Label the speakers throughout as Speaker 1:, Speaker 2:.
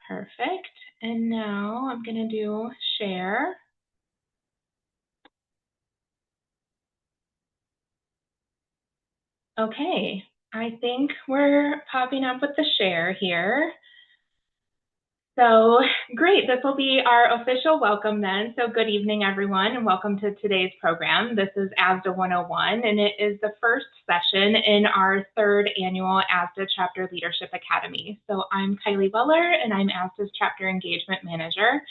Speaker 1: Perfect. And now I'm going to do share. Okay, I think we're popping up with the share here. So great, this will be our official welcome then. So good evening, everyone, and welcome to today's program. This is ASDA 101, and it is the first session in our third annual ASDA Chapter Leadership Academy. So I'm Kylie Weller, and I'm ASDA's Chapter Engagement Manager.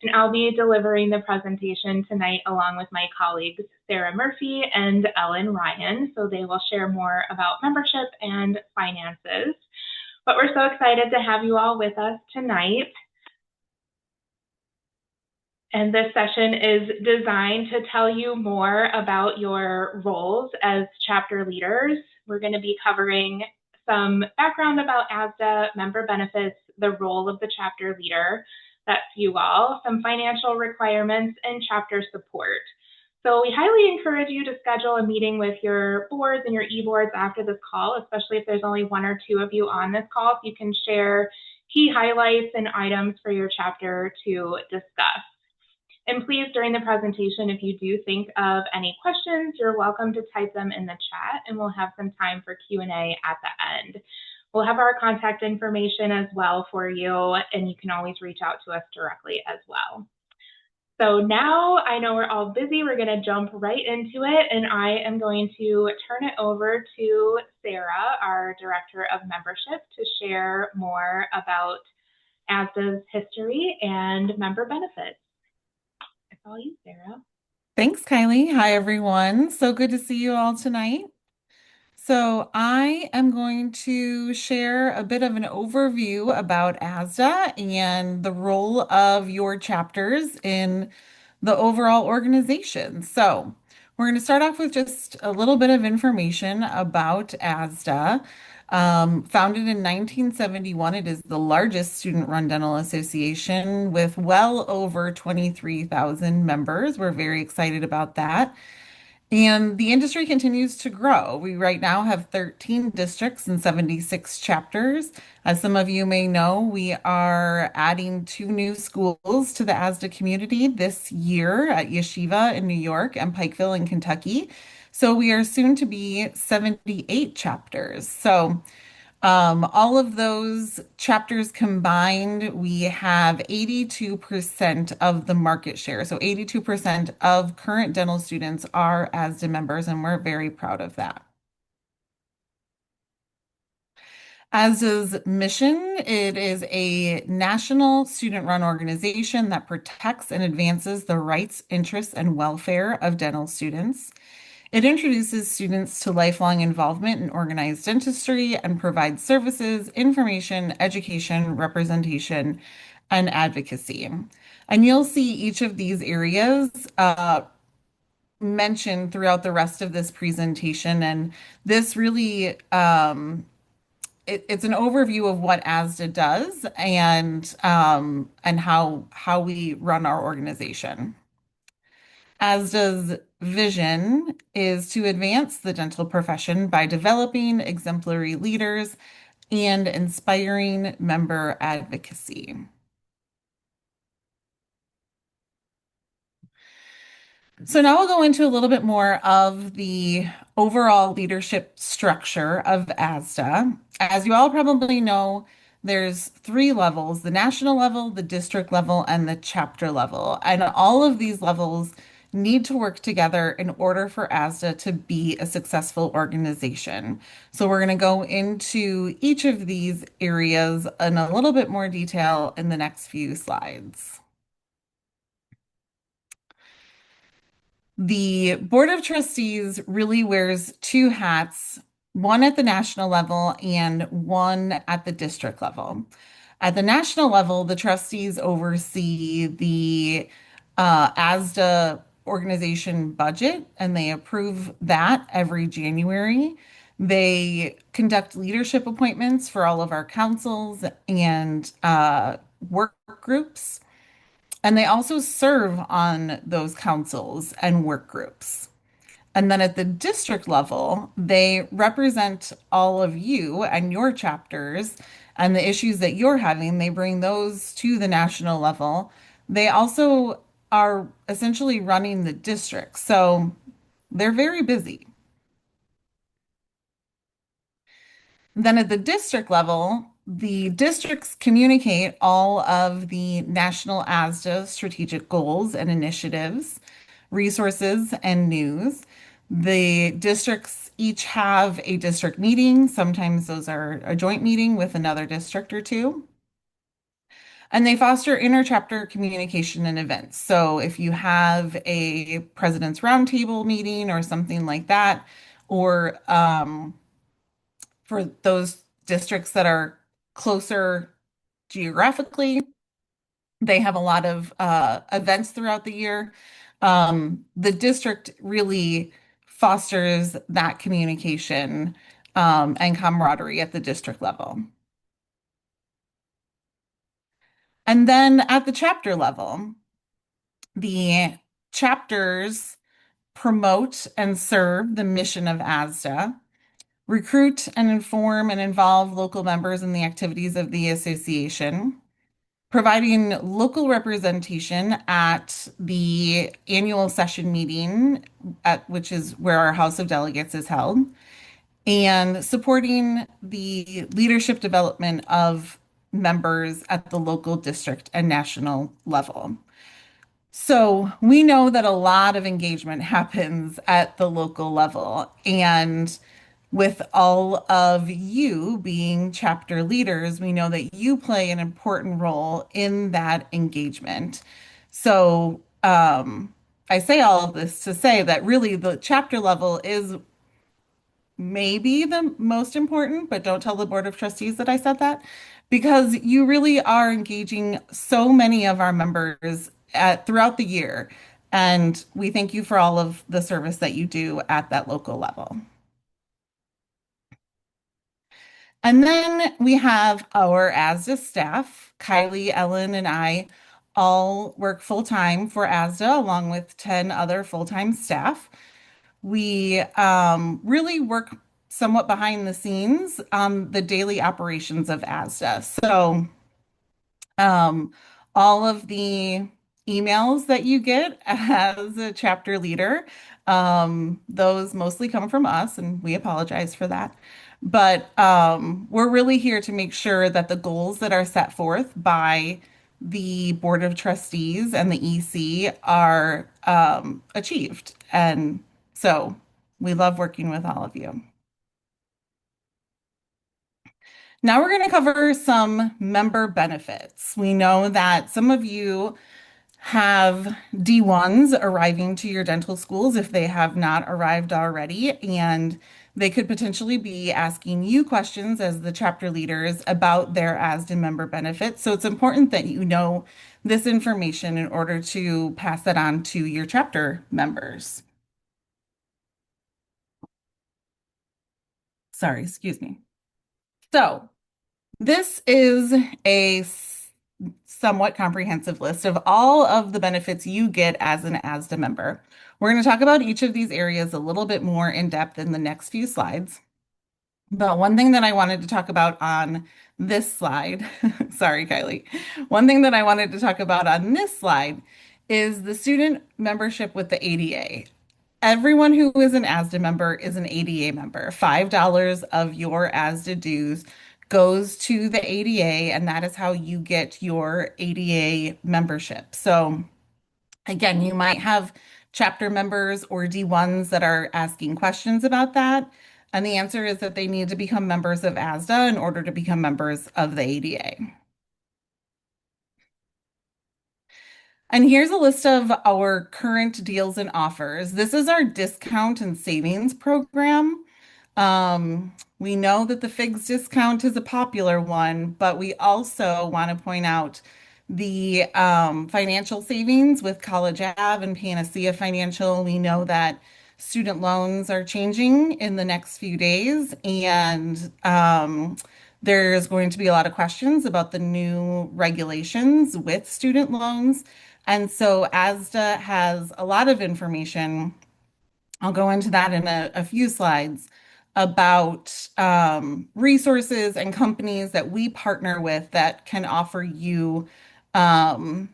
Speaker 1: And I'll be delivering the presentation tonight along with my colleagues, Sarah Murphy and Ellen Ryan. So they will share more about membership and finances. But we're so excited to have you all with us tonight. And this session is designed to tell you more about your roles as chapter leaders. We're going to be covering some background about ASDA, member benefits, the role of the chapter leader, that's you all, some financial requirements, and chapter support. So we highly encourage you to schedule a meeting with your boards and your e-boards after this call, especially if there's only one or two of you on this call, so you can share key highlights and items for your chapter to discuss. And please, during the presentation, if you do think of any questions, you're welcome to type them in the chat, and we'll have some time for Q&A at the end. We'll have our contact information as well for you, and you can always reach out to us directly as well. So now I know we're all busy. We're going to jump right into it, and I am going to turn it over to Sarah, our Director of Membership, to share more about ASDA's history and member benefits. It's all you, Sarah.
Speaker 2: Thanks, Kylie. Hi, everyone. So good to see you all tonight. So I am going to share a bit of an overview about ASDA and the role of your chapters in the overall organization. So we're going to start off with just a little bit of information about ASDA. Founded in 1971, it is the largest student-run dental association with well over 23,000 members. We're very excited about that. And the industry continues to grow. We right now have 13 districts and 76 chapters. As some of you may know, we are adding two new schools to the ASDA community this year at Yeshiva in New York and Pikeville in Kentucky. So we are soon to be 78 chapters. So all of those chapters combined, we have 82% of the market share. So 82% of current dental students are ASDA members, and we're very proud of that. ASDA's mission, it is a national student-run organization that protects and advances the rights, interests, and welfare of dental students. It introduces students to lifelong involvement in organized dentistry and provides services, information, education, representation, and advocacy. And you'll see each of these areas mentioned throughout the rest of this presentation. And this really, it's an overview of what ASDA does and how we run our organization. ASDA's vision is to advance the dental profession by developing exemplary leaders and inspiring member advocacy. So now we'll go into a little bit more of the overall leadership structure of ASDA. As you all probably know, there's three levels, the national level, the district level, and the chapter level. And all of these levels need to work together in order for ASDA to be a successful organization. So we're going to go into each of these areas in a little bit more detail in the next few slides. The Board of Trustees really wears two hats, one at the national level and one at the district level. At the national level, the trustees oversee the ASDA organization budget and they approve that every January. They conduct leadership appointments for all of our councils and work groups. And they also serve on those councils and work groups. And then at the district level, they represent all of you and your chapters and the issues that you're having, they bring those to the national level. They also are essentially running the district. So they're very busy. Then at the district level, the districts communicate all of the national ASDA strategic goals and initiatives, resources, and news. The districts each have a district meeting. Sometimes those are a joint meeting with another district or two. And they foster inter-chapter communication and events. So if you have a president's roundtable meeting or something like that, or for those districts that are closer geographically, they have a lot of events throughout the year. The district really fosters that communication and camaraderie at the district level. And then at the chapter level, the chapters promote and serve the mission of ASDA, recruit and inform and involve local members in the activities of the association, providing local representation at the annual session meeting, at which is where our House of Delegates is held, and supporting the leadership development of members at the local district and national level. So we know that a lot of engagement happens at the local level. And with all of you being chapter leaders, we know that you play an important role in that engagement. So I say all of this to say that really the chapter level is maybe the most important, but don't tell the Board of Trustees that I said that, because you really are engaging so many of our members throughout the year. And we thank you for all of the service that you do at that local level. And then we have our ASDA staff. Kylie, Ellen, and I all work full time for ASDA along with 10 other full-time staff. We really work somewhat behind the scenes on the daily operations of ASDA. So um, all of the emails that you get as a chapter leader, those mostly come from us, and we apologize for that. But we're really here to make sure that the goals that are set forth by the Board of Trustees and the EC are achieved. And so we love working with all of you. Now we're going to cover some member benefits. We know that some of you have D1s arriving to your dental schools if they have not arrived already, and they could potentially be asking you questions as the chapter leaders about their ASDA member benefits. So it's important that you know this information in order to pass that on to your chapter members. Sorry, excuse me. So this is a somewhat comprehensive list of all of the benefits you get as an ASDA member. We're going to talk about each of these areas a little bit more in depth in the next few slides. But one thing that I wanted to talk about on this slide, sorry, Kylie. One thing that I wanted to talk about on this slide is the student membership with the ADA. Everyone who is an ASDA member is an ADA member. $5 of your ASDA dues goes to the ADA, and that is how you get your ADA membership. So again, you might have chapter members or D1s that are asking questions about that. And the answer is that they need to become members of ASDA in order to become members of the ADA. And here's a list of our current deals and offers. This is our discount and savings program. We know that the FIGS discount is a popular one, but we also want to point out the financial savings with College Ave and Panacea Financial. We know that student loans are changing in the next few days, and there's going to be a lot of questions about the new regulations with student loans. And so ASDA has a lot of information. I'll go into that in a few slides about resources and companies that we partner with that can offer you um,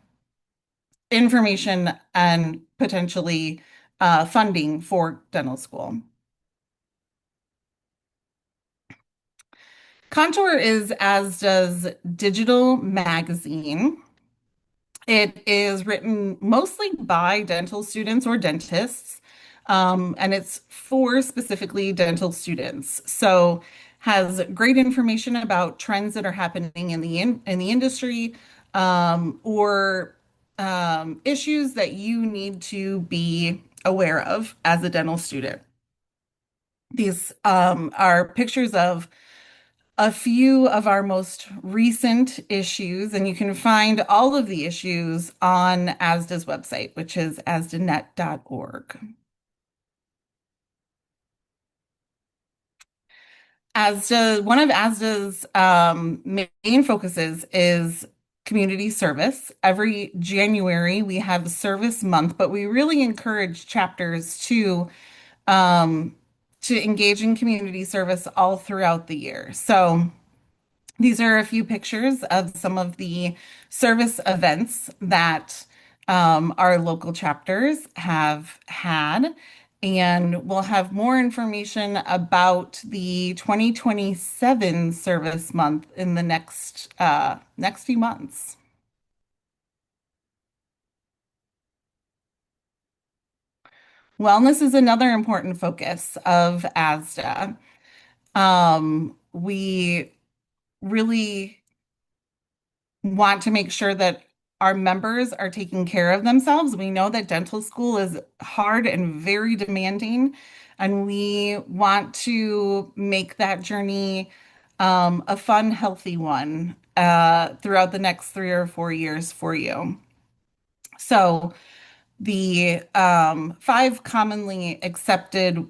Speaker 2: information and potentially funding for dental school. Contour is ASDA's digital magazine. It is written mostly by dental students or dentists, and it's for specifically dental students. So has great information about trends that are happening in the industry, or issues that you need to be aware of as a dental student. These are pictures of a few of our most recent issues, and you can find all of the issues on ASDA's website, which is asdanet.org. One of ASDA's main focuses is community service. Every January, we have Service Month, but we really encourage chapters um, to engage in community service all throughout the year. So, these are a few pictures of some of the service events that our local chapters have had. And we'll have more information about the 2027 service month in the next few months. Wellness is another important focus of ASDA. We really want to make sure that our members are taking care of themselves. We know that dental school is hard and very demanding, and we want to make that journey a fun, healthy one throughout the next 3 or 4 years for you. So, the five commonly accepted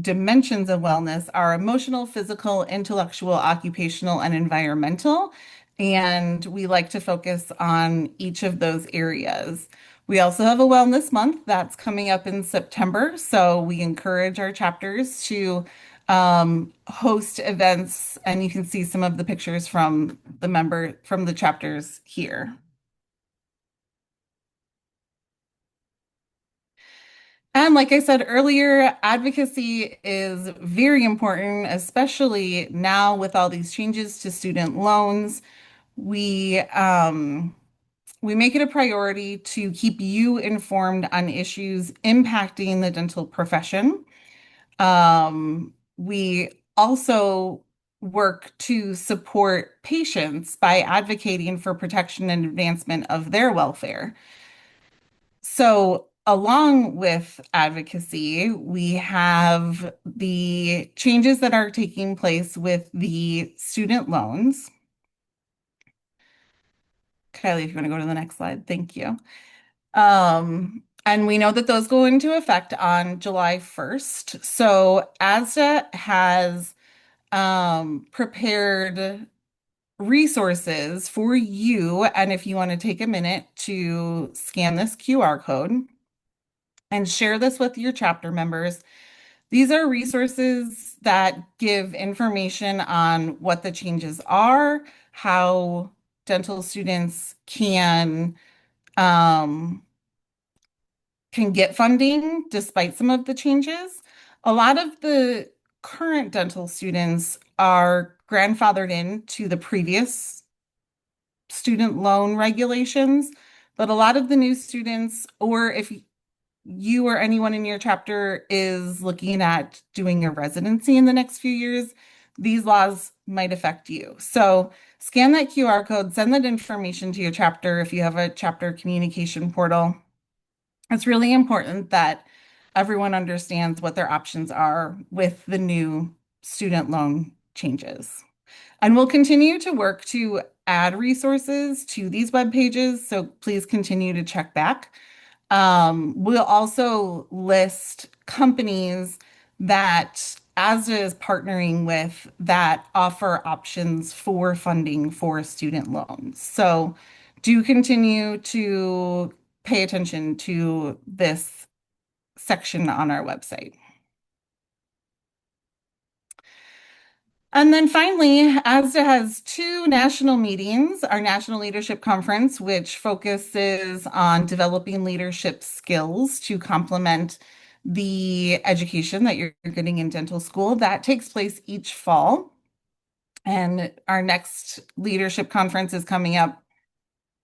Speaker 2: dimensions of wellness are emotional, physical, intellectual, occupational, and environmental. And we like to focus on each of those areas. We also have a wellness month that's coming up in September. So we encourage our chapters to host events, and you can see some of the pictures from the chapters here. And like I said earlier, advocacy is very important, especially now with all these changes to student loans. We we make it a priority to keep you informed on issues impacting the dental profession. We also work to support patients by advocating for protection and advancement of their welfare. So, along with advocacy, we have the changes that are taking place with the student loans. Kylie, if you want to go to the next slide, thank you. And we know that those go into effect on July 1st. So, ASDA has prepared resources for you. And if you want to take a minute to scan this QR code and share this with your chapter members. These are resources that give information on what the changes are, how dental students um, can get funding despite some of the changes. A lot of the current dental students are grandfathered into the previous student loan regulations, but a lot of the new students, or if you or anyone in your chapter is looking at doing a residency in the next few years, these laws might affect you. So scan that QR code, send that information to your chapter if you have a chapter communication portal. It's really important that everyone understands what their options are with the new student loan changes. And we'll continue to work to add resources to these web pages, so please continue to check back. We'll also list companies that ASDA is partnering with that offer options for funding for student loans. So do continue to pay attention to this section on our website. And then finally, ASDA has two national meetings, our National Leadership Conference, which focuses on developing leadership skills to complement the education that you're getting in dental school. That takes place each fall. And our next leadership conference is coming up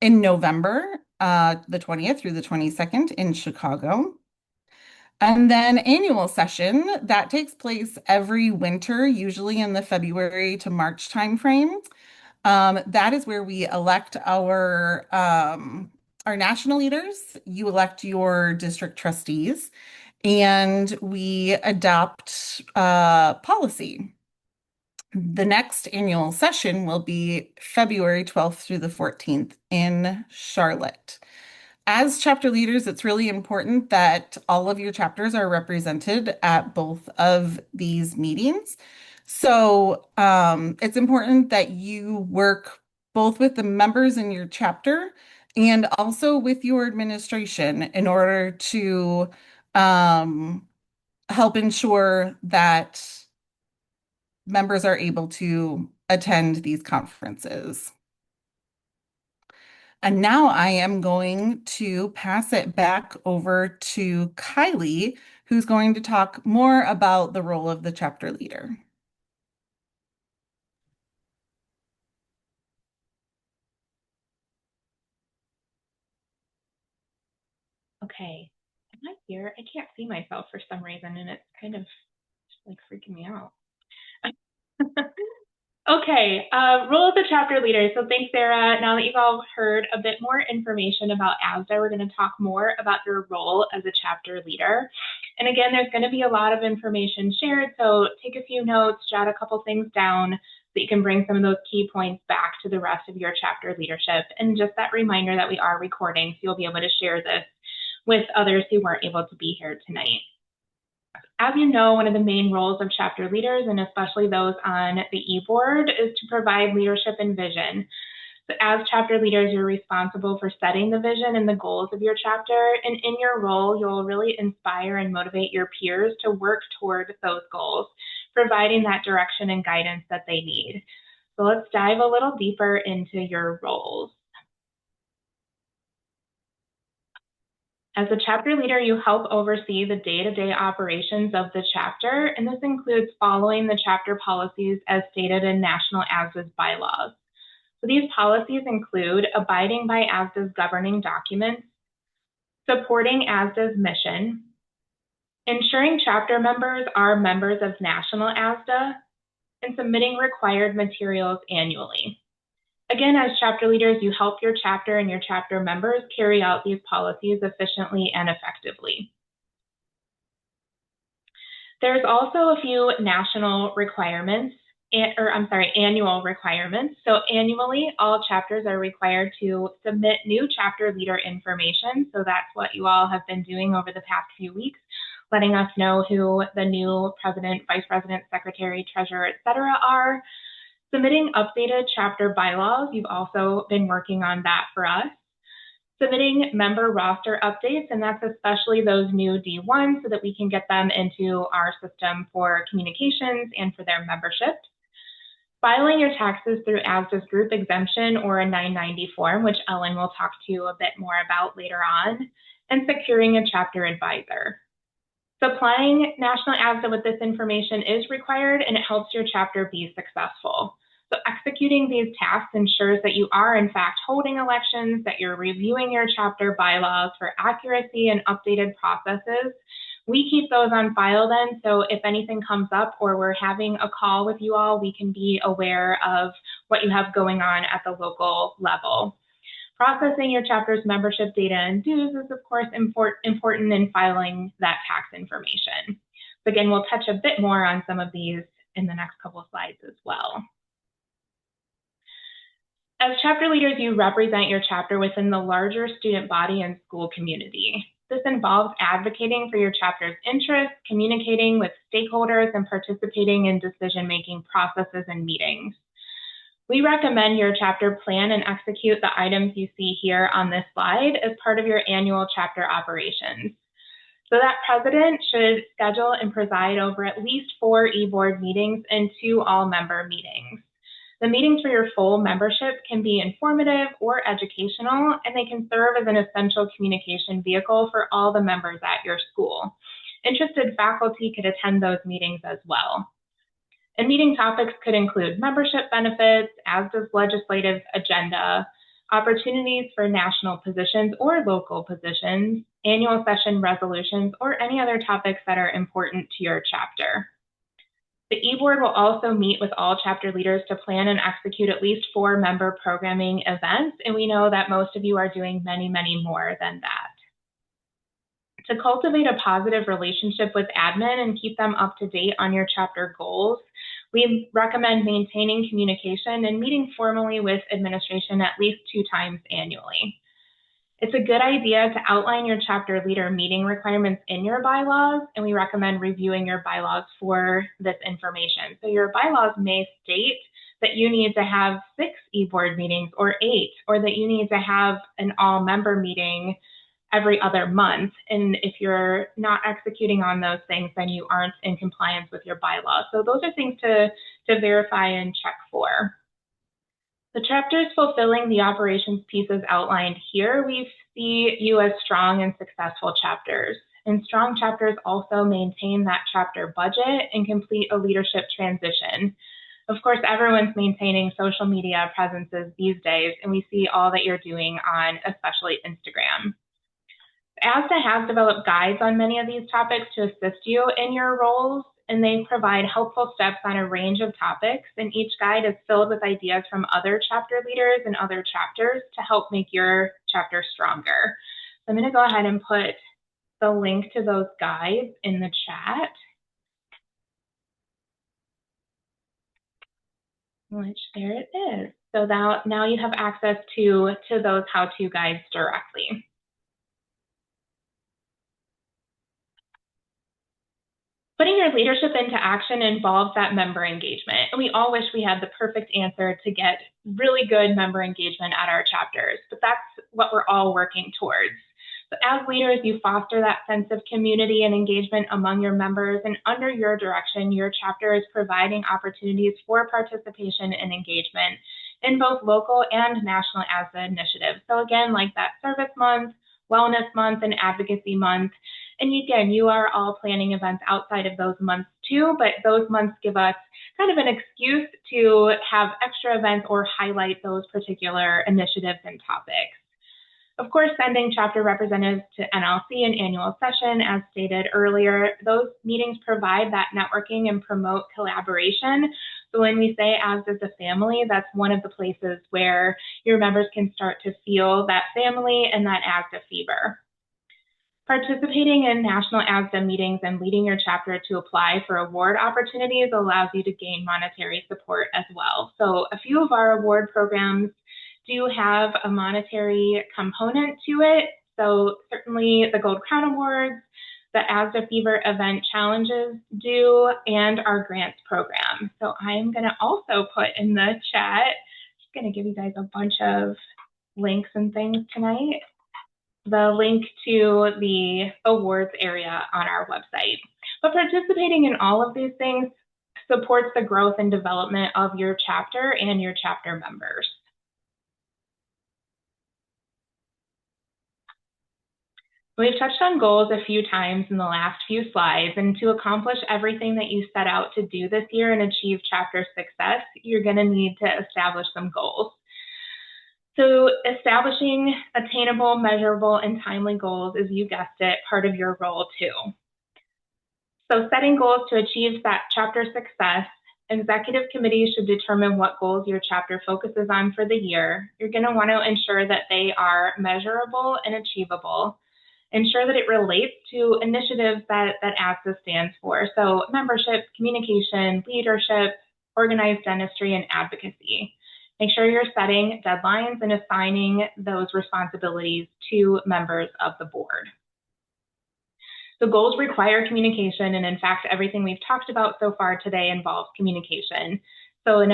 Speaker 2: in November, the 20th through the 22nd in Chicago. And then annual session that takes place every winter, usually in the February to March timeframe. That is where we elect our national leaders. You elect your district trustees, and we adopt policy. The next annual session will be February 12th through the 14th in Charlotte. As chapter leaders, it's really important that all of your chapters are represented at both of these meetings. So it's important that you work both with the members in your chapter and also with your administration in order to um, help ensure that members are able to attend these conferences. And now I am going to pass it back over to Kylie, who's going to talk more about the role of the chapter leader.
Speaker 1: Okay. Am I here? I can't see myself for some reason, and it's kind of like freaking me out. Okay, role of the chapter leader. So thanks, Sarah. Now that you've all heard a bit more information about ASDA, we're going to talk more about your role as a chapter leader. And again, there's going to be a lot of information shared, so take a few notes, jot a couple things down so you can bring some of those key points back to the rest of your chapter leadership. And just that reminder that we are recording, so you'll be able to share this with others who weren't able to be here tonight. As you know, one of the main roles of chapter leaders, and especially those on the e-board, is to provide leadership and vision. So as chapter leaders, you're responsible for setting the vision and the goals of your chapter, and in your role, you'll really inspire and motivate your peers to work toward those goals, providing that direction and guidance that they need. So let's dive a little deeper into your roles. As a chapter leader, you help oversee the day-to-day operations of the chapter, and this includes following the chapter policies as stated in National ASDA's bylaws. So these policies include abiding by ASDA's governing documents, supporting ASDA's mission, ensuring chapter members are members of National ASDA, and submitting required materials annually. Again, as chapter leaders, you help your chapter and your chapter members carry out these policies efficiently and effectively. There's also a few national requirements, annual requirements. So annually, all chapters are required to submit new chapter leader information. So that's what you all have been doing over the past few weeks, letting us know who the new president, vice president, secretary, treasurer, etc. are. Submitting updated chapter bylaws, you've also been working on that for us. Submitting member roster updates, and that's especially those new D1s so that we can get them into our system for communications and for their membership. Filing your taxes through ASDA's group exemption or a 990 form, which Ellen will talk to you a bit more about later on, and securing a chapter advisor. Supplying National ASDA with this information is required, and it helps your chapter be successful. So executing these tasks ensures that you are in fact holding elections, that you're reviewing your chapter bylaws for accuracy and updated processes. We keep those on file then, so if anything comes up or we're having a call with you all, we can be aware of what you have going on at the local level. Processing your chapter's membership data and dues is, of course, important in filing that tax information. So again, we'll touch a bit more on some of these in the next couple of slides as well. As chapter leaders, you represent your chapter within the larger student body and school community. This involves advocating for your chapter's interests, communicating with stakeholders, and participating in decision-making processes and meetings. We recommend your chapter plan and execute the items you see here on this slide as part of your annual chapter operations. So that president should schedule and preside over at least 4 e-board meetings and 2 all-member meetings. The meetings for your full membership can be informative or educational, and they can serve as an essential communication vehicle for all the members at your school. Interested faculty could attend those meetings as well. And meeting topics could include membership benefits, ASDA's legislative agenda, opportunities for national positions or local positions, annual session resolutions, or any other topics that are important to your chapter. The e-board will also meet with all chapter leaders to plan and execute at least 4 member programming events, and we know that most of you are doing many, many more than that. To cultivate a positive relationship with admin and keep them up to date on your chapter goals, we recommend maintaining communication and meeting formally with administration at least 2 times annually. It's a good idea to outline your chapter leader meeting requirements in your bylaws, and we recommend reviewing your bylaws for this information. So your bylaws may state that you need to have 6 e-board meetings or 8, or that you need to have an all-member meeting every other month. And if you're not executing on those things, then you aren't in compliance with your bylaws. So those are things to verify and check for. The chapters fulfilling the operations pieces outlined here, we see you as strong and successful chapters. And strong chapters also maintain that chapter budget and complete a leadership transition. Of course, everyone's maintaining social media presences these days, and we see all that you're doing on especially Instagram. ASDA has developed guides on many of these topics to assist you in your roles, and they provide helpful steps on a range of topics, and each guide is filled with ideas from other chapter leaders and other chapters to help make your chapter stronger. So I'm going to go ahead and put the link to those guides in the chat, which there it is. So now you have access to those how-to guides directly. Putting your leadership into action involves that member engagement. And we all wish we had the perfect answer to get really good member engagement at our chapters, but that's what we're all working towards. So as leaders, you foster that sense of community and engagement among your members, and under your direction, your chapter is providing opportunities for participation and engagement in both local and national ASDA initiatives. So again, like that Service Month, Wellness Month, and Advocacy Month. And again, you are all planning events outside of those months too, but those months give us kind of an excuse to have extra events or highlight those particular initiatives and topics. Of course, sending chapter representatives to NLC and annual session, as stated earlier, those meetings provide that networking and promote collaboration. So when we say ASDA is a family, that's one of the places where your members can start to feel that family and that ASDA fever. Participating in national ASDA meetings and leading your chapter to apply for award opportunities allows you to gain monetary support as well. So a few of our award programs do have a monetary component to it. So certainly the Gold Crown Awards, the ASDA Fever Event Challenges do, and our grants program. So I'm going to also put in the chat, just going to give you guys a bunch of links and things tonight, the link to the awards area on our website. But participating in all of these things supports the growth and development of your chapter and your chapter members. We've touched on goals a few times in the last few slides, and to accomplish everything that you set out to do this year and achieve chapter success, you're going to need to establish some goals. So establishing attainable, measurable, and timely goals is, you guessed it, part of your role too. So setting goals to achieve that chapter success, executive committees should determine what goals your chapter focuses on for the year. You're going to want to ensure that they are measurable and achievable. Ensure that it relates to initiatives that ASDA stands for. So membership, communication, leadership, organized dentistry, and advocacy. Make sure you're setting deadlines and assigning those responsibilities to members of the board. The goals require communication, and in fact, everything we've talked about so far today involves communication. So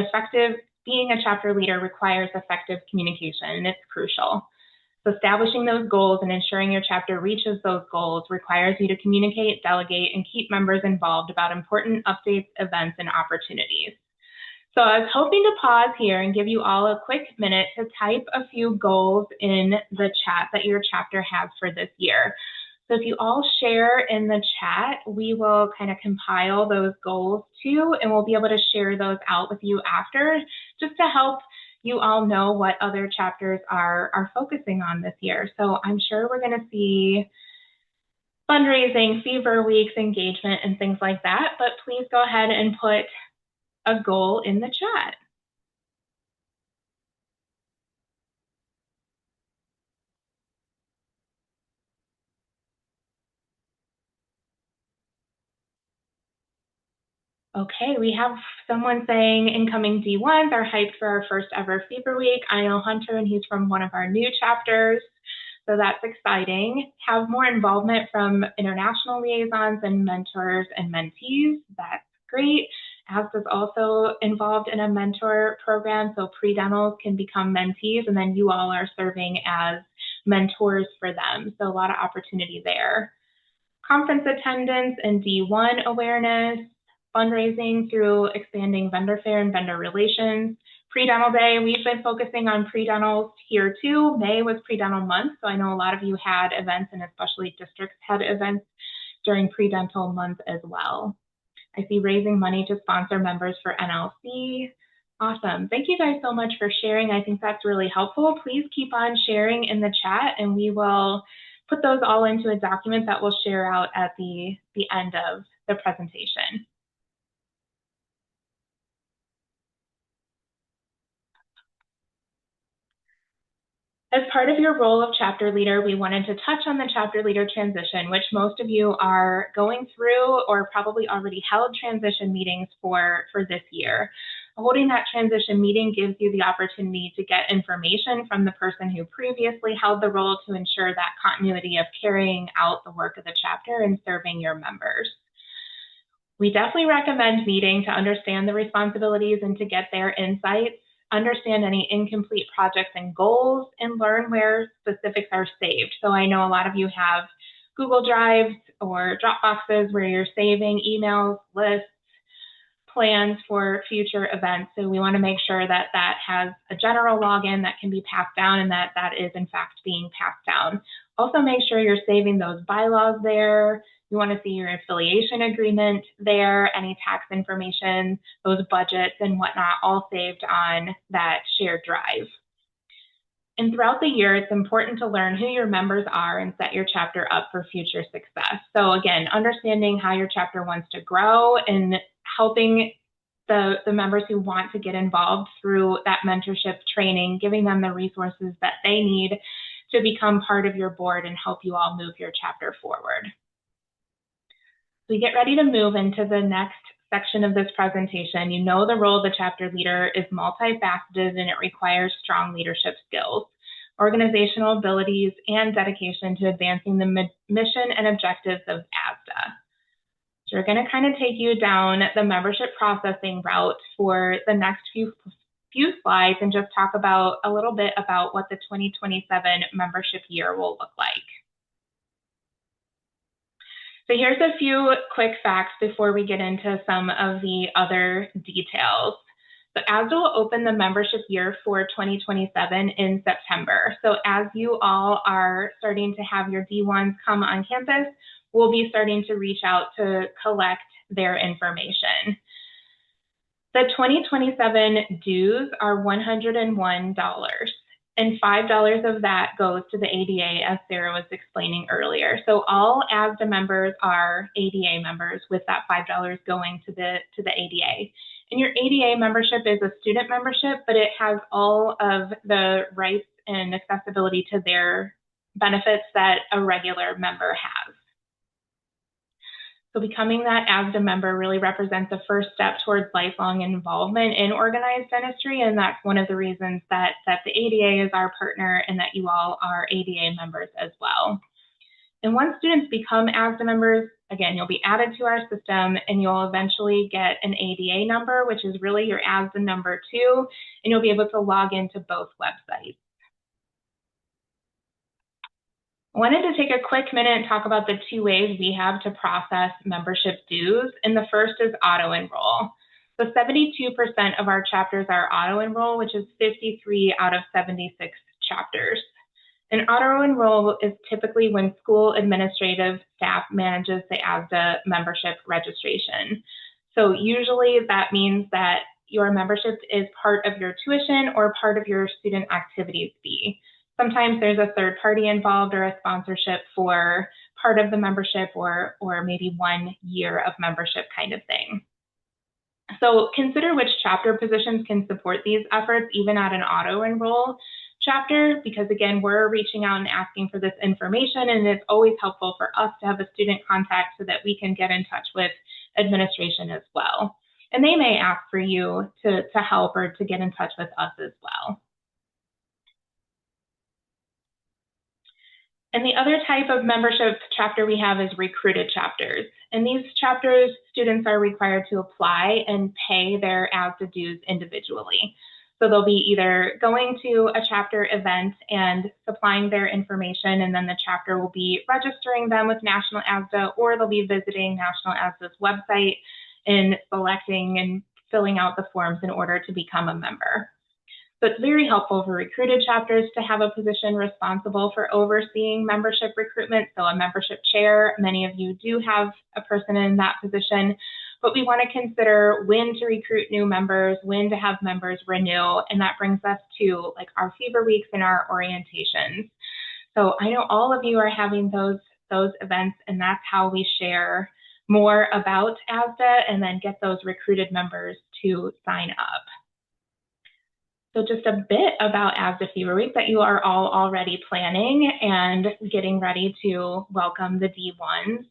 Speaker 1: being a chapter leader requires effective communication, and it's crucial. So establishing those goals and ensuring your chapter reaches those goals requires you to communicate, delegate, and keep members involved about important updates, events, and opportunities. So I was hoping to pause here and give you all a quick minute to type a few goals in the chat that your chapter has for this year. So if you all share in the chat, we will kind of compile those goals too, and we'll be able to share those out with you after, just to help you all know what other chapters are focusing on this year. So I'm sure we're going to see fundraising, fever weeks, engagement, and things like that, but please go ahead and put a goal in the chat. Okay, we have someone saying incoming D1s are hyped for our first ever Fever Week. I know Hunter, and he's from one of our new chapters, so that's exciting. Have more involvement from international liaisons and mentors and mentees. That's great. ASDA is also involved in a mentor program, so pre-dentals can become mentees, and then you all are serving as mentors for them. So a lot of opportunity there. Conference attendance and D1 awareness, fundraising through expanding vendor fair and vendor relations. Pre-dental day, we've been focusing on pre-dentals here too. May was pre-dental month, so I know a lot of you had events, and especially districts had events during pre-dental month as well. I see raising money to sponsor members for NLC. Awesome. Thank you guys so much for sharing. I think that's really helpful. Please keep on sharing in the chat, and we will put those all into a document that we'll share out at the end of the presentation. As part of your role of chapter leader, we wanted to touch on the chapter leader transition, which most of you are going through or probably already held transition meetings for this year. Holding that transition meeting gives you the opportunity to get information from the person who previously held the role to ensure that continuity of carrying out the work of the chapter and serving your members. We definitely recommend meeting to understand the responsibilities and to get their insights, understand any incomplete projects and goals, and learn where specifics are saved. So I know a lot of you have Google Drives or Dropboxes where you're saving emails, lists, plans for future events. So we want to make sure that that has a general login that can be passed down and that that is in fact being passed down. Also make sure you're saving those bylaws there. You want to see your affiliation agreement there, any tax information, those budgets and whatnot, all saved on that shared drive. And throughout the year, it's important to learn who your members are and set your chapter up for future success. So again, understanding how your chapter wants to grow and helping the members who want to get involved through that mentorship training, giving them the resources that they need to become part of your board and help you all move your chapter forward. We get ready to move into the next section of this presentation. You know the role of the chapter leader is multifaceted and it requires strong leadership skills, organizational abilities, and dedication to advancing the mission and objectives of ASDA. So we're going to kind of take you down the membership processing route for the next few slides and just talk about a little bit about what the 2027 membership year will look like. So here's a few quick facts before we get into some of the other details. So ASDA will open the membership year for 2027 in September. So as you all are starting to have your D1s come on campus, we'll be starting to reach out to collect their information. The 2027 dues are $101. And $5 of that goes to the ADA, as Sarah was explaining earlier. So all ASDA members are ADA members, with that $5 going to the ADA. And your ADA membership is a student membership, but it has all of the rights and accessibility to their benefits that a regular member has. So becoming that ASDA member really represents the first step towards lifelong involvement in organized dentistry, and that's one of the reasons that the ADA is our partner and that you all are ADA members as well. And once students become ASDA members, again, you'll be added to our system and you'll eventually get an ADA number, which is really your ASDA number too, and you'll be able to log into both websites. I wanted to take a quick minute and talk about the two ways we have to process membership dues, and the first is auto-enroll. So 72% of our chapters are auto-enroll, which is 53 out of 76 chapters. An auto-enroll is typically when school administrative staff manages the ASDA membership registration. So usually that means that your membership is part of your tuition or part of your student activities fee. Sometimes there's a third party involved or a sponsorship for part of the membership or maybe 1 year of membership kind of thing. So consider which chapter positions can support these efforts even at an auto-enroll chapter, because again, we're reaching out and asking for this information, and it's always helpful for us to have a student contact so that we can get in touch with administration as well. And they may ask for you to help or to get in touch with us as well. And the other type of membership chapter we have is recruited chapters. And these chapters, students are required to apply and pay their ASDA dues individually. So they'll be either going to a chapter event and supplying their information, and then the chapter will be registering them with National ASDA, or they'll be visiting National ASDA's website and selecting and filling out the forms in order to become a member. So it's very helpful for recruited chapters to have a position responsible for overseeing membership recruitment. So a membership chair, many of you do have a person in that position, but we want to consider when to recruit new members, when to have members renew, and that brings us to like our fever weeks and our orientations. So I know all of you are having those events, and that's how we share more about ASDA and then get those recruited members to sign up. So just a bit about ASDA Fever Week that you are all already planning and getting ready to welcome the D1s.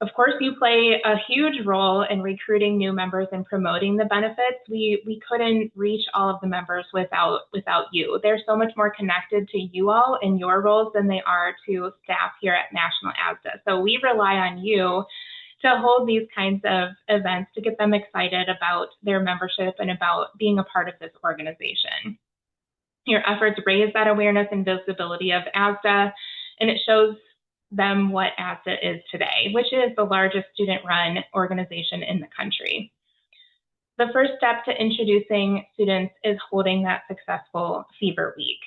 Speaker 1: Of course, you play a huge role in recruiting new members and promoting the benefits. We couldn't reach all of the members without you. They're so much more connected to you all in your roles than they are to staff here at National ASDA. So we rely on you to hold these kinds of events to get them excited about their membership and about being a part of this organization. Your efforts raise that awareness and visibility of ASDA, and it shows them what ASDA is today, which is the largest student-run organization in the country. The first step to introducing students is holding that successful Fever Week.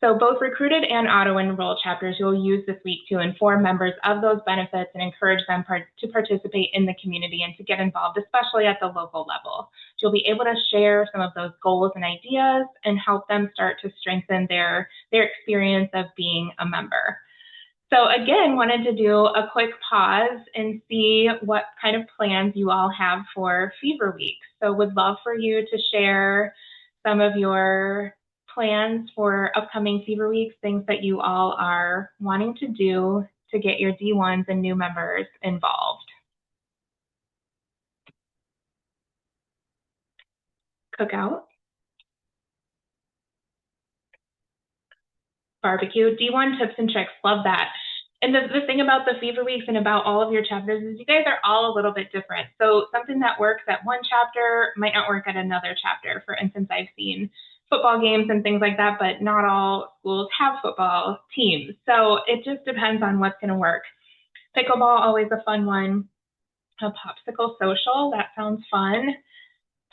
Speaker 1: So both recruited and auto-enroll chapters you'll use this week to inform members of those benefits and encourage them to participate in the community and to get involved, especially at the local level. You'll be able to share some of those goals and ideas and help them start to strengthen their experience of being a member. So again, wanted to do a quick pause and see what kind of plans you all have for Fever Week. So would love for you to share some of your plans for upcoming Fever Weeks, things that you all are wanting to do to get your D1s and new members involved. Cookout, barbecue, D1 tips and tricks, love that. And the thing about the Fever Weeks and about all of your chapters is you guys are all a little bit different. So something that works at one chapter might not work at another chapter. For instance, I've seen football games and things like that, but not all schools have football teams. So it just depends on what's going to work. Pickleball, always a fun one. A popsicle social, that sounds fun.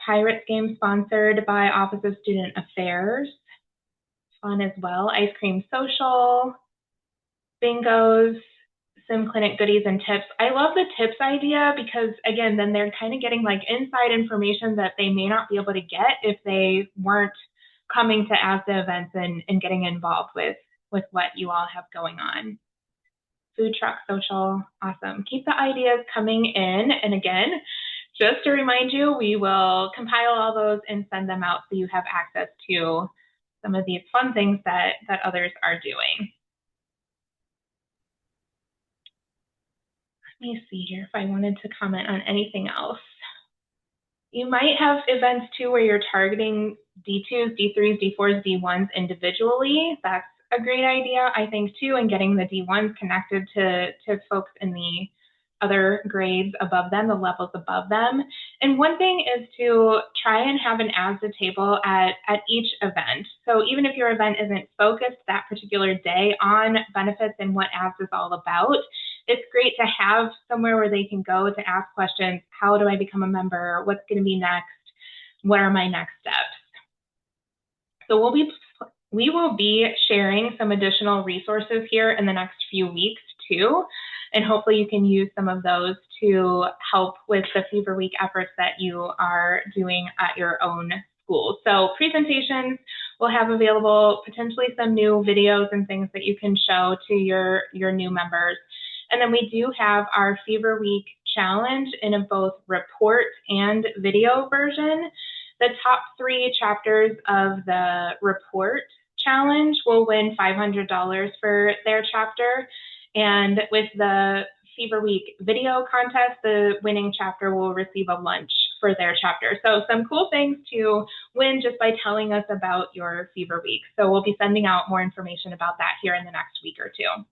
Speaker 1: Pirates game sponsored by Office of Student Affairs, fun as well. Ice cream social, bingos, sim clinic goodies and tips. I love the tips idea because again, then they're kind of getting like inside information that they may not be able to get if they weren't coming to ASDA events and getting involved with what you all have going on. Food truck social, awesome. Keep the ideas coming in. And again, just to remind you, we will compile all those and send them out so you have access to some of these fun things that others are doing. Let me see here if I wanted to comment on anything else. You might have events too where you're targeting D2s, D3s, D4s, D1s individually. That's a great idea, I think, too, and getting the D1s connected to folks in the other grades above them, the levels above them. And one thing is to try and have an ASDA table at each event. So even if your event isn't focused that particular day on benefits and what ASDA is all about, it's great to have somewhere where they can go to ask questions. How do I become a member? What's going to be next? What are my next steps? So we will be sharing some additional resources here in the next few weeks too. And hopefully you can use some of those to help with the Fever Week efforts that you are doing at your own school. So presentations we'll have available, potentially some new videos and things that you can show to your new members. And then we do have our Fever Week challenge in a both report and video version. The top 3 chapters of the report challenge will win $500 for their chapter. And with the Fever Week video contest, the winning chapter will receive a lunch for their chapter. So some cool things to win just by telling us about your Fever Week. So we'll be sending out more information about that here in the next week or 2.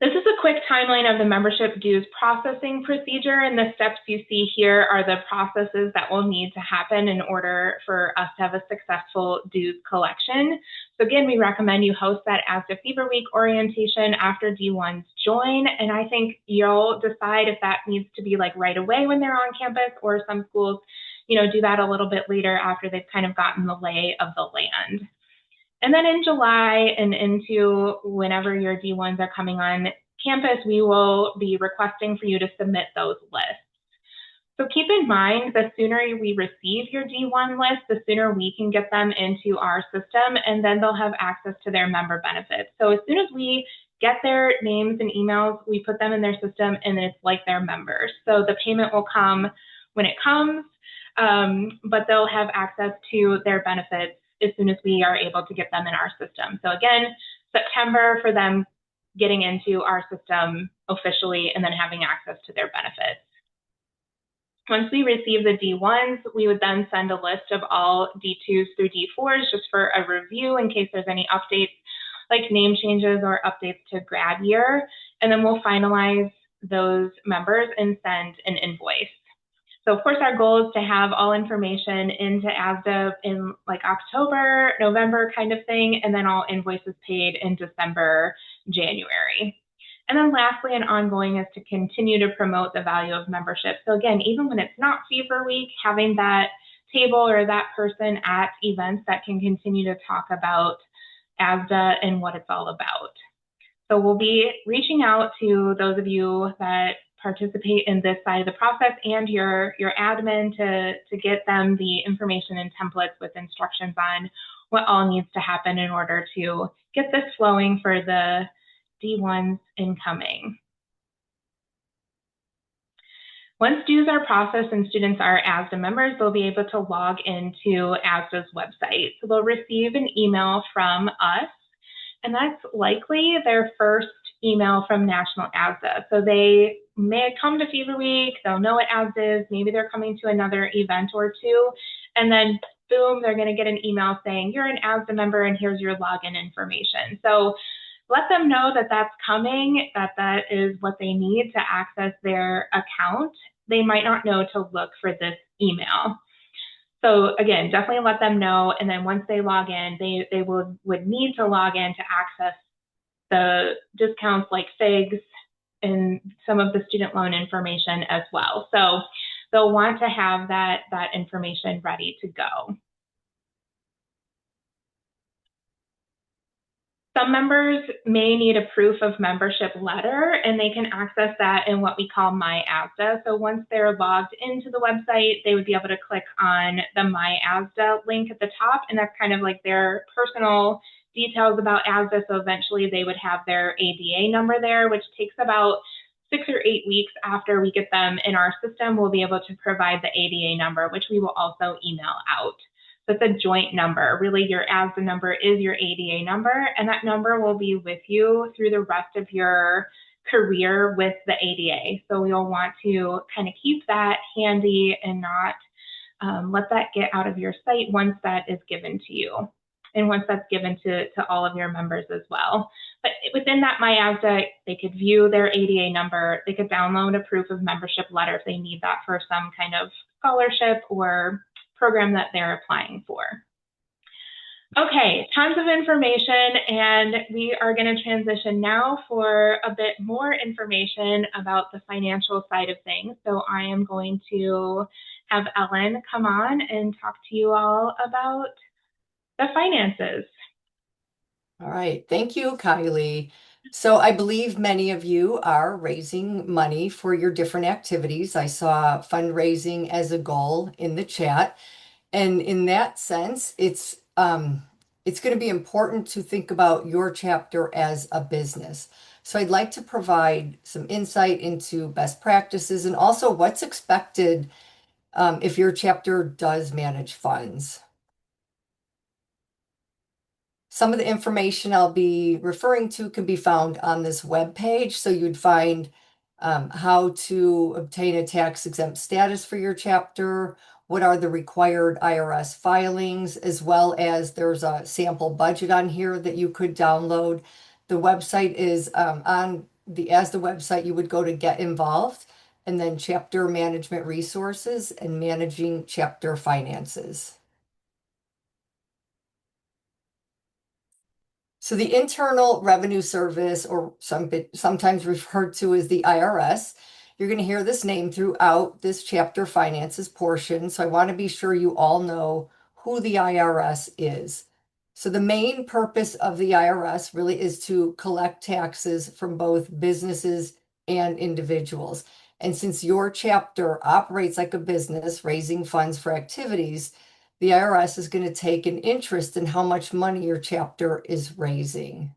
Speaker 1: This is a quick timeline of the membership dues processing procedure, and the steps you see here are the processes that will need to happen in order for us to have a successful dues collection. So again, we recommend you host that ASDA Fever Week orientation after D1s join, and I think you'll decide if that needs to be like right away when they're on campus, or some schools, do that a little bit later after they've kind of gotten the lay of the land. And then in July and into whenever your D1s are coming on campus, we will be requesting for you to submit those lists. So keep in mind, the sooner we receive your D1 list, the sooner we can get them into our system, and then they'll have access to their member benefits. So as soon as we get their names and emails, we put them in their system, and it's like they're members. So the payment will come when it comes, but they'll have access to their benefits as soon as we are able to get them in our system. So again, September for them getting into our system officially and then having access to their benefits. Once we receive the D1s, we would then send a list of all D2s through D4s just for a review in case there's any updates like name changes or updates to grad year. And then we'll finalize those members and send an invoice. So of course, our goal is to have all information into ASDA in like October, November kind of thing, and then all invoices paid in December, January. And then lastly and ongoing is to continue to promote the value of membership. So again, even when it's not Fever Week, having that table or that person at events that can continue to talk about ASDA and what it's all about. So we'll be reaching out to those of you that participate in this side of the process and your admin to get them the information and templates with instructions on what all needs to happen in order to get this flowing for the D1s incoming. Once dues are processed and students are ASDA members, they'll be able to log into ASDA's website. So they'll receive an email from us, and that's likely their first email from National ASDA. So they may come to Fever Week, they'll know what ASDA is, maybe they're coming to another event or 2, and then boom, they're gonna get an email saying, you're an ASDA member and here's your login information. So let them know that that's coming, that is what they need to access their account. They might not know to look for this email. So again, definitely let them know, and then once they log in, they would need to log in to access the discounts like FIGs and some of the student loan information as well. So they'll want to have that information ready to go. Some members may need a proof of membership letter, and they can access that in what we call My ASDA. So once they're logged into the website, they would be able to click on the My ASDA link at the top, and that's kind of like their personal details about ASDA. So eventually they would have their ADA number there, which takes about 6 or 8 weeks after we get them in our system. We'll be able to provide the ADA number, which we will also email out. So it's a joint number. Really, your ASDA number is your ADA number, and that number will be with you through the rest of your career with the ADA. So you'll want to kind of keep that handy and not let that get out of your sight once that is given to you. And once that's given to all of your members as well. But within that My ASDA, they could view their ADA number. They could download a proof of membership letter if they need that for some kind of scholarship or program that they're applying for. Okay, tons of information, and we are going to transition now for a bit more information about the financial side of things. So I am going to have Ellen come on and talk to you all about the finances.
Speaker 3: All right, thank you, Kylie. So I believe many of you are raising money for your different activities. I saw fundraising as a goal in the chat. And in that sense, it's going to be important to think about your chapter as a business. So I'd like to provide some insight into best practices and also what's expected if your chapter does manage funds. Some of the information I'll be referring to can be found on this web page. So you'd find how to obtain a tax exempt status for your chapter, what are the required IRS filings, as well as there's a sample budget on here that you could download. The website is on the ASDA website. You would go to Get Involved and then Chapter Management Resources and Managing Chapter Finances. So the Internal Revenue Service, or sometimes referred to as the IRS, you're going to hear this name throughout this chapter finances portion. So I want to be sure you all know who the IRS is. So the main purpose of the IRS really is to collect taxes from both businesses and individuals. And since your chapter operates like a business, raising funds for activities, the IRS is going to take an interest in how much money your chapter is raising.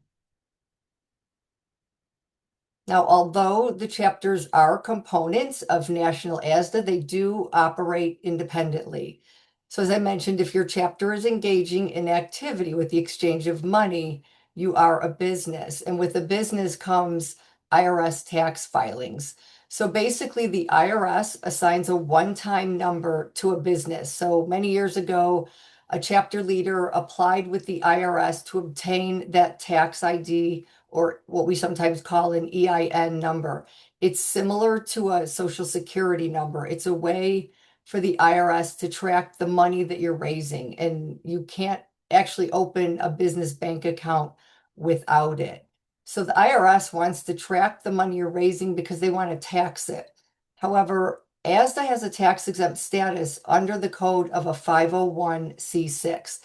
Speaker 3: Now, although the chapters are components of National ASDA, they do operate independently. So as I mentioned, if your chapter is engaging in activity with the exchange of money, you are a business. And with a business comes IRS tax filings. So basically, the IRS assigns a one-time number to a business. So many years ago, a chapter leader applied with the IRS to obtain that tax ID, or what we sometimes call an EIN number. It's similar to a Social Security number. It's a way for the IRS to track the money that you're raising, and you can't actually open a business bank account without it. So the IRS wants to track the money you're raising because they want to tax it. However, ASDA has a tax exempt status under the code of a 501c6.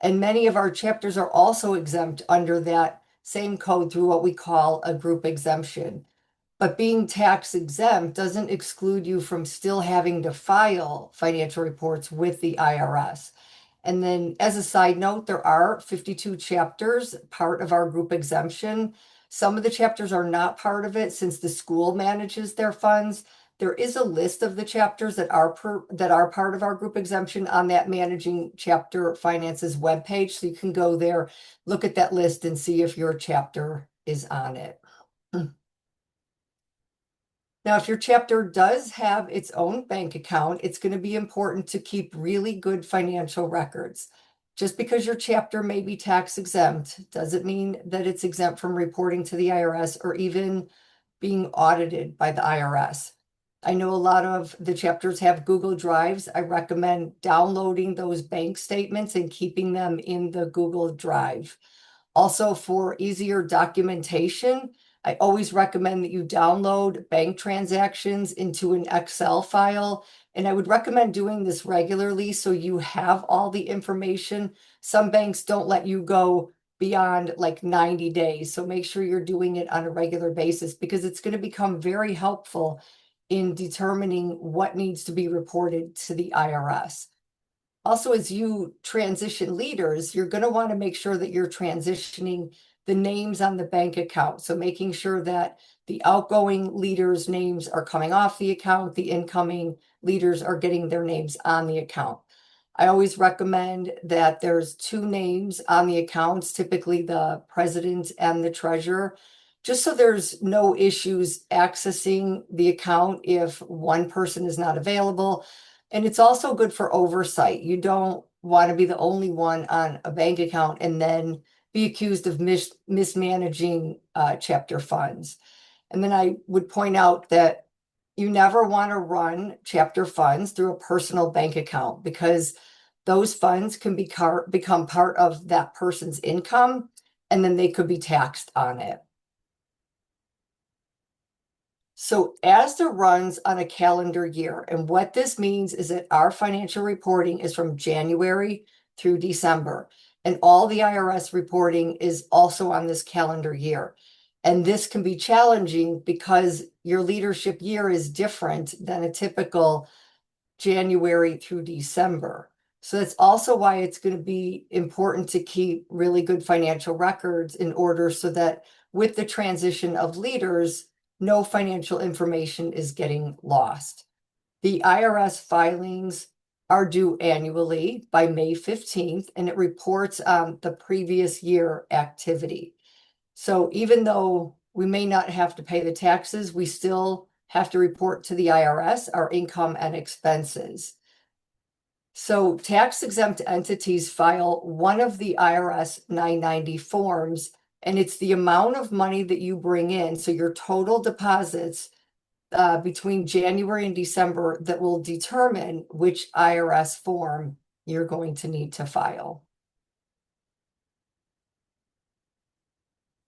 Speaker 3: And many of our chapters are also exempt under that same code through what we call a group exemption. But being tax exempt doesn't exclude you from still having to file financial reports with the IRS. And then as a side note, there are 52 chapters part of our group exemption. Some of the chapters are not part of it since the school manages their funds. There is a list of the chapters that are part of our group exemption on that Managing Chapter Finances webpage. So you can go there, look at that list and see if your chapter is on it. Now, if your chapter does have its own bank account, it's going to be important to keep really good financial records. Just because your chapter may be tax exempt doesn't mean that it's exempt from reporting to the IRS or even being audited by the IRS. I know a lot of the chapters have Google Drives. I recommend downloading those bank statements and keeping them in the Google Drive. Also, for easier documentation, I always recommend that you download bank transactions into an Excel file. And I would recommend doing this regularly so you have all the information. Some banks don't let you go beyond like 90 days. So make sure you're doing it on a regular basis because it's going to become very helpful in determining what needs to be reported to the IRS. Also, as you transition leaders, you're going to want to make sure that you're transitioning the names on the bank account. So making sure that the outgoing leaders' names are coming off the account, the incoming leaders are getting their names on the account. I always recommend that there's two names on the accounts, typically the president and the treasurer, just so there's no issues accessing the account if one person is not available. And it's also good for oversight. You don't want to be the only one on a bank account and then be accused of mismanaging chapter funds. And then I would point out that you never want to run chapter funds through a personal bank account because those funds can become part of that person's income, and then they could be taxed on it. So ASDA runs on a calendar year, and what this means is that our financial reporting is from January through December, and all the IRS reporting is also on this calendar year. And this can be challenging because your leadership year is different than a typical January through December. So that's also why it's going to be important to keep really good financial records in order so that with the transition of leaders, no financial information is getting lost. The IRS filings are due annually by May 15th, and it reports on the previous year activity. So even though we may not have to pay the taxes, we still have to report to the IRS our income and expenses. So tax-exempt entities file one of the IRS 990 forms, and it's the amount of money that you bring in, so your total deposits between January and December, that will determine which IRS form you're going to need to file.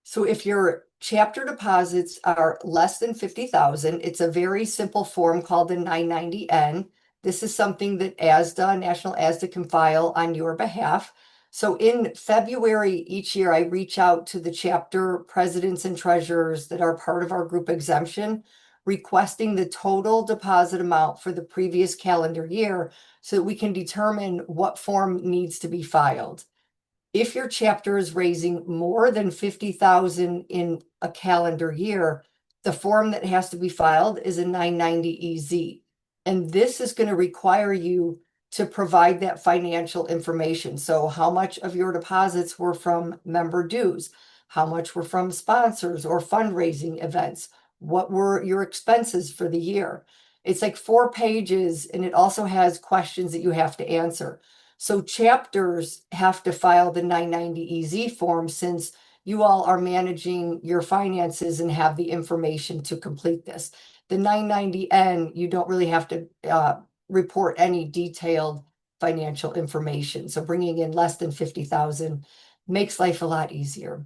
Speaker 3: So if your chapter deposits are less than 50,000, it's a very simple form called the 990N. This is something that ASDA, National ASDA, can file on your behalf. So in February each year, I reach out to the chapter presidents and treasurers that are part of our group exemption, requesting the total deposit amount for the previous calendar year so that we can determine what form needs to be filed. If your chapter is raising more than 50,000 in a calendar year, the form that has to be filed is a 990EZ. And this is going to require you to provide that financial information. So how much of your deposits were from member dues? How much were from sponsors or fundraising events? What were your expenses for the year? It's like 4 pages, and it also has questions that you have to answer. So chapters have to file the 990EZ form since you all are managing your finances and have the information to complete this. The 990N, you don't really have to report any detailed financial information. So bringing in less than 50,000 makes life a lot easier.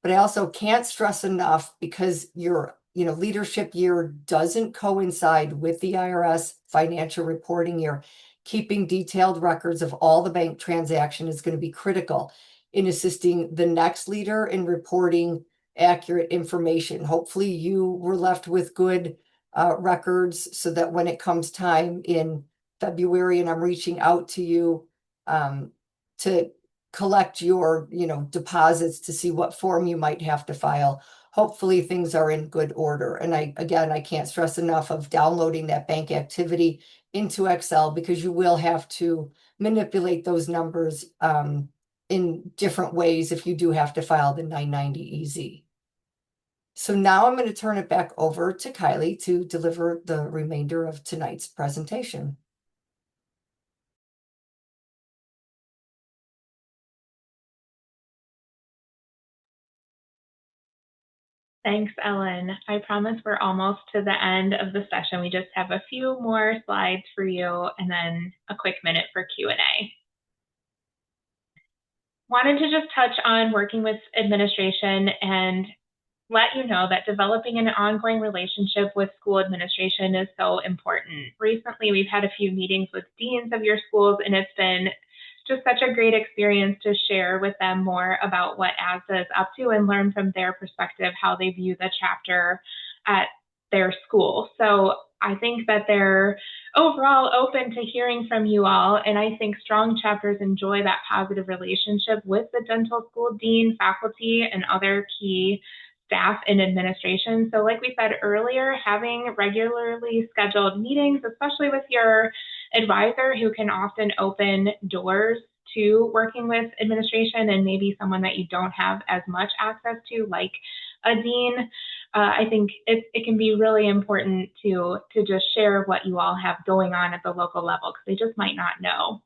Speaker 3: But I also can't stress enough, because your leadership year doesn't coincide with the IRS financial reporting year. Keeping detailed records of all the bank transaction is going to be critical in assisting the next leader in reporting accurate information. Hopefully you were left with good records so that when it comes time in February and I'm reaching out to you to collect your deposits to see what form you might have to file, hopefully things are in good order. And I can't stress enough of downloading that bank activity into Excel, because you will have to manipulate those numbers in different ways if you do have to file the 990EZ. So now I'm going to turn it back over to Kylie to deliver the remainder of tonight's presentation.
Speaker 1: Thanks, Ellen. I promise we're almost to the end of the session. We just have a few more slides for you and then a quick minute for Q&A. Wanted to just touch on working with administration and let you know that developing an ongoing relationship with school administration is so important. Recently, we've had a few meetings with deans of your schools, and it's been just such a great experience to share with them more about what ASDA is up to and learn from their perspective how they view the chapter at their school. So I think that they're overall open to hearing from you all, and I think strong chapters enjoy that positive relationship with the dental school dean, faculty, and other key staff in administration. So like we said earlier, having regularly scheduled meetings, especially with your advisor, who can often open doors to working with administration and maybe someone that you don't have as much access to, like a dean, I think it can be really important to just share what you all have going on at the local level, because they just might not know.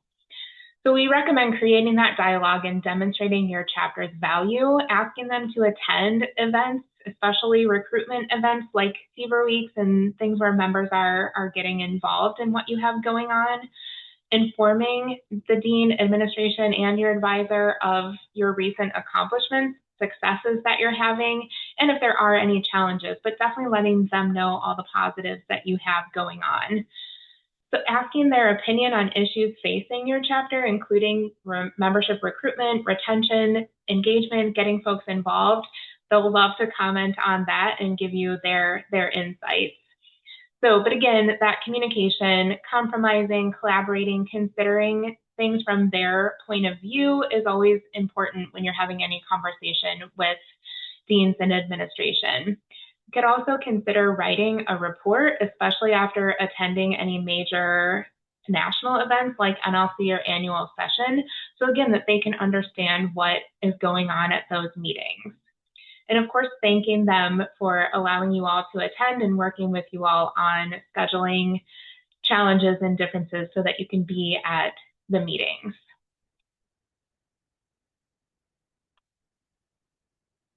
Speaker 1: So we recommend creating that dialogue and demonstrating your chapter's value, asking them to attend events, especially recruitment events like Fever Weeks and things where members are getting involved in what you have going on, informing the dean, administration, and your advisor of your recent accomplishments, successes that you're having, and if there are any challenges, but definitely letting them know all the positives that you have going on. So asking their opinion on issues facing your chapter, including membership recruitment, retention, engagement, getting folks involved, they'll love to comment on that and give you their insights. So, but again, that communication, compromising, collaborating, considering things from their point of view is always important when you're having any conversation with deans and administration. You could also consider writing a report, especially after attending any major national events like NLC or annual session. So again, that they can understand what is going on at those meetings. And of course, thanking them for allowing you all to attend and working with you all on scheduling challenges and differences so that you can be at the meetings.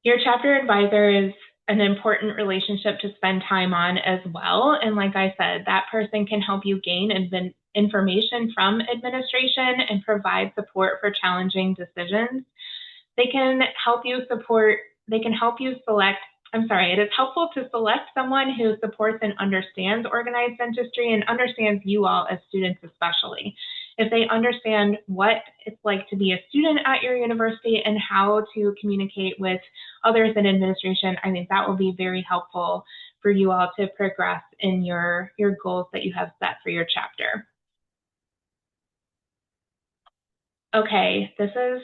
Speaker 1: Your chapter advisor is an important relationship to spend time on as well. And like I said, that person can help you gain information from administration and provide support for challenging decisions. They can help you select, it is helpful to select someone who supports and understands organized dentistry and understands you all as students especially. If they understand what it's like to be a student at your university and how to communicate with others in administration, I think that will be very helpful for you all to progress in your goals that you have set for your chapter. Okay, this is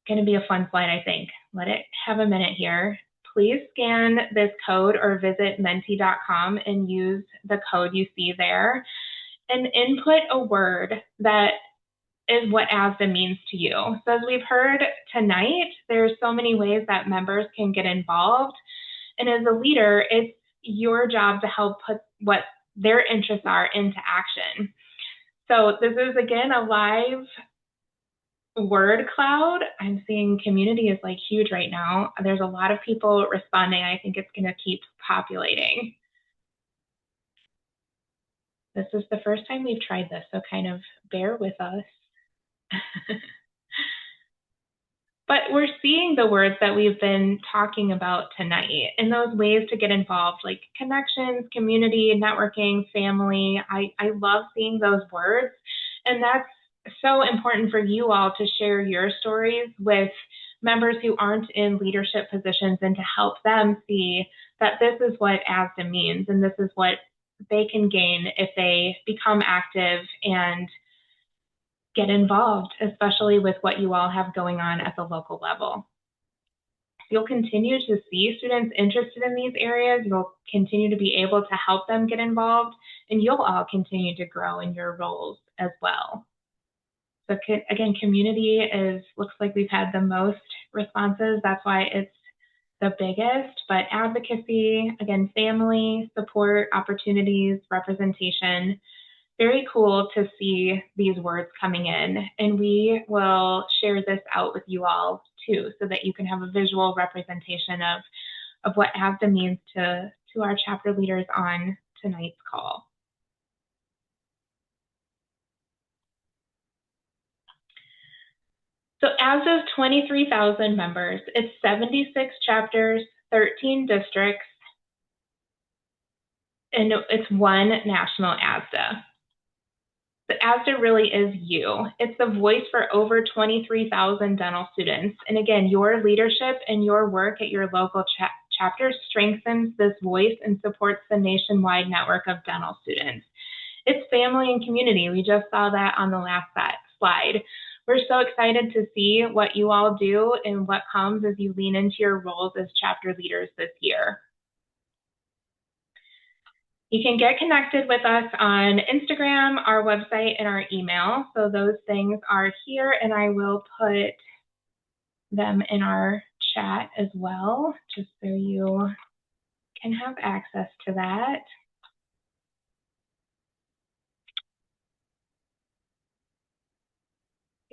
Speaker 1: going to be a fun slide, I think. Let it have a minute here. Please scan this code or visit menti.com and use the code you see there and input a word that is what ASDA means to you. So as we've heard tonight, there's so many ways that members can get involved. And as a leader, it's your job to help put what their interests are into action. So this is, again, a live word cloud. I'm seeing community is like huge right now. There's a lot of people responding. I think it's going to keep populating. This is the first time we've tried this, so kind of bear with us. But we're seeing the words that we've been talking about tonight and those ways to get involved, like connections, community, networking, family. I love seeing those words. And that's so important for you all to share your stories with members who aren't in leadership positions and to help them see that this is what ASDA means and this is what they can gain if they become active and get involved, especially with what you all have going on at the local level. You'll continue to see students interested in these areas. You'll continue to be able to help them get involved, and you'll all continue to grow in your roles as well. So again, community looks like we've had the most responses. That's why it's the biggest, but advocacy, again, family, support, opportunities, representation. Very cool to see these words coming in, and we will share this out with you all too so that you can have a visual representation of what ASDA means to our chapter leaders on tonight's call. So ASDA's 23,000 members, it's 76 chapters, 13 districts, and it's one national ASDA. But ASDA really is you. It's the voice for over 23,000 dental students. And again, your leadership and your work at your local chapter strengthens this voice and supports the nationwide network of dental students. It's family and community. We just saw that on the last slide. We're so excited to see what you all do and what comes as you lean into your roles as chapter leaders this year. You can get connected with us on Instagram, our website, and our email. So those things are here, and I will put them in our chat as well, just so you can have access to that.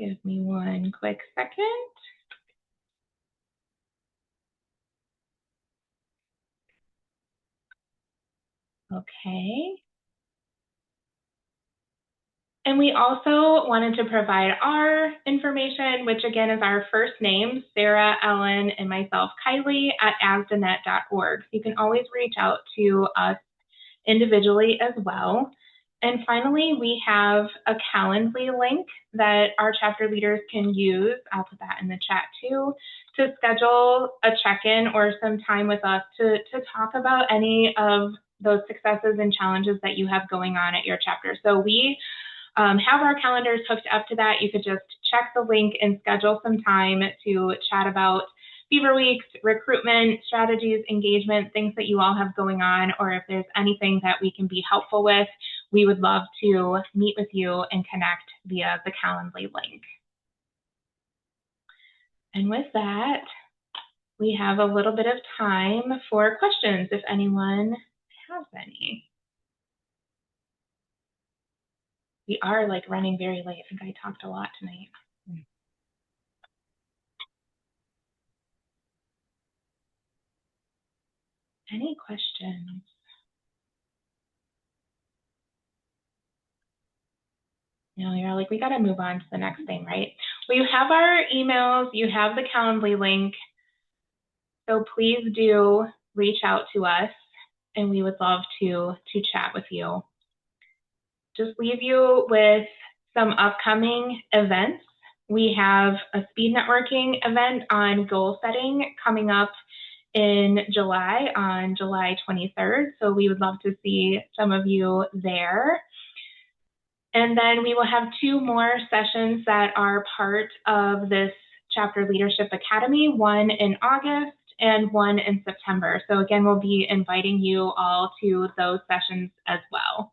Speaker 1: Give me one quick second. Okay. And we also wanted to provide our information, which again is our first name, Sarah, Ellen, and myself, Kylie, at asdanet.org. You can always reach out to us individually as well. And finally, we have a Calendly link that our chapter leaders can use. I'll put that in the chat too, to schedule a check-in or some time with us to talk about any of those successes and challenges that you have going on at your chapter. So we have our calendars hooked up to that. You could just check the link and schedule some time to chat about Beaver Weeks, recruitment, strategies, engagement, things that you all have going on, or if there's anything that we can be helpful with, we would love to meet with you and connect via the Calendly link. And with that, we have a little bit of time for questions if anyone has any. We are like running very late. I think I talked a lot tonight. Any questions? You know, you're like, we got to move on to the next thing, right? Well, you have our emails, you have the Calendly link. So please do reach out to us and we would love to chat with you. Just leave you with some upcoming events. We have a speed networking event on goal setting coming up in July, on July 23rd. So we would love to see some of you there. And then we will have 2 more sessions that are part of this Chapter Leadership Academy, one in August and one in September. So again, we'll be inviting you all to those sessions as well.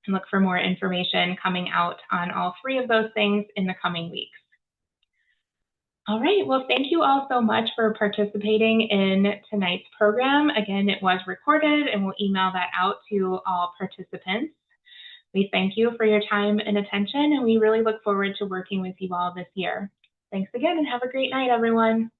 Speaker 1: And look for more information coming out on all 3 of those things in the coming weeks. All right, well, thank you all so much for participating in tonight's program. Again, it was recorded and we'll email that out to all participants. We thank you for your time and attention, and we really look forward to working with you all this year. Thanks again, and have a great night, everyone.